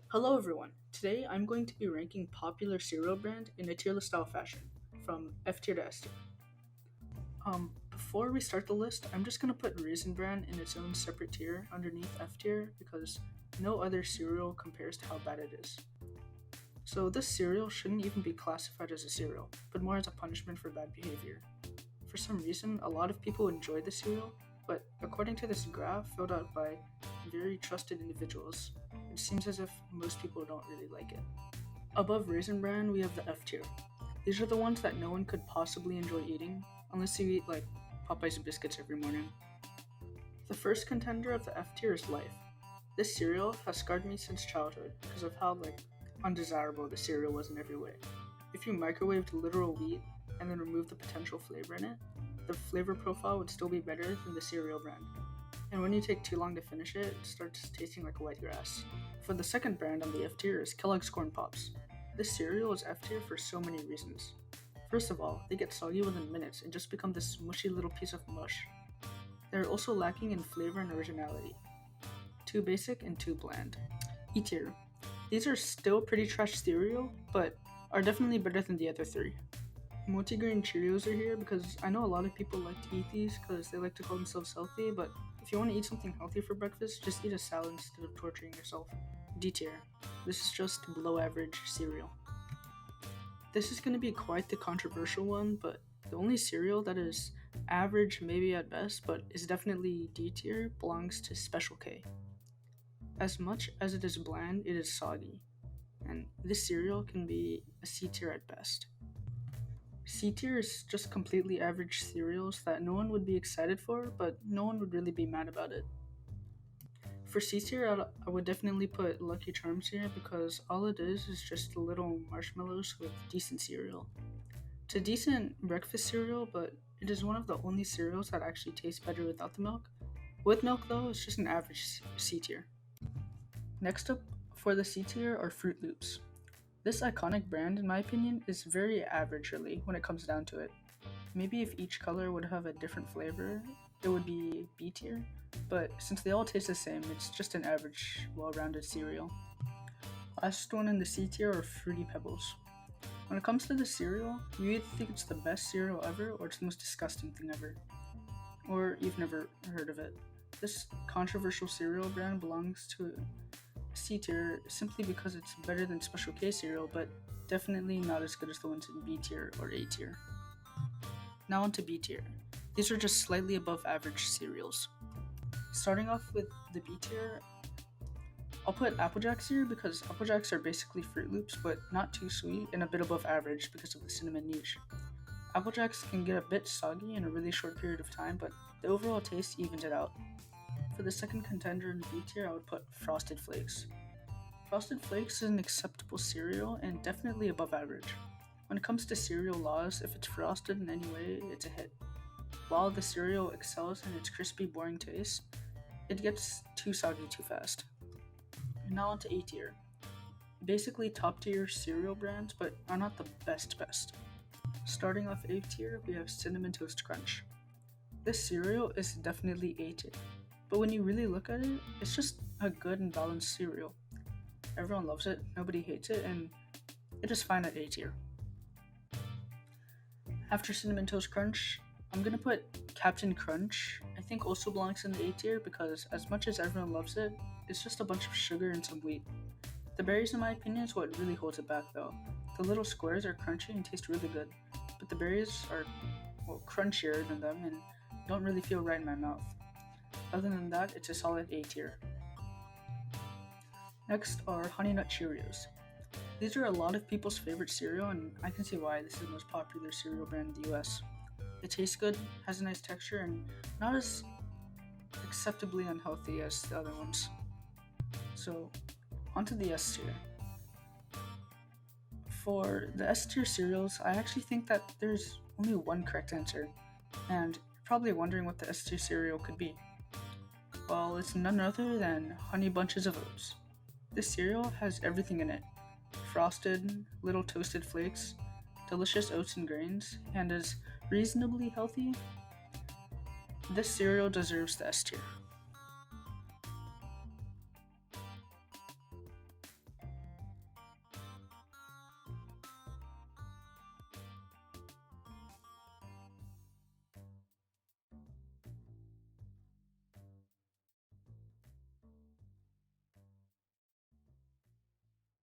Hello everyone. Today I'm going to be ranking popular cereal brand in a tier list style fashion, from F tier to S tier. Before we start the list, I'm just gonna put Raisin Bran in its own separate tier underneath F tier because no other cereal compares to how bad it is. So this cereal shouldn't even be classified as a cereal, but more as a punishment for bad behavior. For some reason, a lot of people enjoy the cereal, but according to this graph filled out by very trusted individuals, it seems as if most people don't really like it. Above Raisin Bran, we have the F tier. These are the ones that no one could possibly enjoy eating, unless you eat like Popeye's biscuits every morning. The first contender of the F tier is Life. This cereal has scarred me since childhood because of how undesirable the cereal was in every way. If you microwaved literal wheat and then removed the potential flavor in it, the flavor profile would still be better than the cereal brand. And when you take too long to finish it, it starts tasting like wet grass. For the second brand on the F tier is Kellogg's Corn Pops. This cereal is F tier for so many reasons. First of all, they get soggy within minutes and just become this mushy little piece of mush. They're also lacking in flavor and originality. Too basic and too bland. E tier. These are still pretty trash cereal, but are definitely better than the other three. Multigrain Cheerios are here because I know a lot of people like to eat these because they like to call themselves healthy, but if you want to eat something healthy for breakfast, just eat a salad instead of torturing yourself. D tier. This is just below average cereal. This is going to be quite the controversial one, but the only cereal that is average, maybe at best, but is definitely D tier belongs to Special K. As much as it is bland, it is soggy, and this cereal can be a C tier at best. C tier is just completely average cereals that no one would be excited for, but no one would really be mad about it. For C tier, I would definitely put Lucky Charms here because all it is just little marshmallows with decent cereal. It's a decent breakfast cereal, but it is one of the only cereals that actually tastes better without the milk. With milk, though, it's just an average C tier. Next up for the C tier are Fruit Loops. This iconic brand, in my opinion, is very average really when it comes down to it. Maybe if each color would have a different flavor, it would be B tier, but since they all taste the same, it's just an average, well-rounded cereal. Last one in the C tier are Fruity Pebbles. When it comes to the cereal, you either think it's the best cereal ever or it's the most disgusting thing ever. Or you've never heard of it. This controversial cereal brand belongs to C tier simply because it's better than Special K cereal, but definitely not as good as the ones in B tier or A tier. Now on to B tier. These are just slightly above average cereals. Starting off with the B tier, I'll put Apple Jacks here because Apple Jacks are basically Fruit Loops, but not too sweet and a bit above average because of the cinnamon niche. Apple Jacks can get a bit soggy in a really short period of time, but the overall taste evens it out. For the second contender in B tier, I would put Frosted Flakes. Frosted Flakes is an acceptable cereal and definitely above average. When it comes to cereal laws, if it's frosted in any way, it's a hit. While the cereal excels in its crispy, boring taste, it gets too soggy too fast. And now on to A tier. Basically top tier cereal brands, but are not the best. Starting off A tier, we have Cinnamon Toast Crunch. This cereal is definitely A tier, but when you really look at it, it's just a good and balanced cereal. Everyone loves it, nobody hates it, and it is fine at A tier. After Cinnamon Toast Crunch, I'm gonna put Captain Crunch. I think also belongs in the A tier because as much as everyone loves it, it's just a bunch of sugar and some wheat. The berries, in my opinion, is what really holds it back though. The little squares are crunchy and taste really good, but the berries are, crunchier than them and don't really feel right in my mouth. Other than that, it's a solid A tier. Next are Honey Nut Cheerios. These are a lot of people's favorite cereal, and I can see why. This is the most popular cereal brand in the US. It tastes good, has a nice texture, and not as acceptably unhealthy as the other ones. So, onto the S tier. For the S tier cereals, I actually think that there's only one correct answer, and you're probably wondering what the S tier cereal could be. Well, it's none other than Honey Bunches of Oats. This cereal has everything in it: frosted, little toasted flakes, delicious oats and grains, and is reasonably healthy. This cereal deserves the S tier.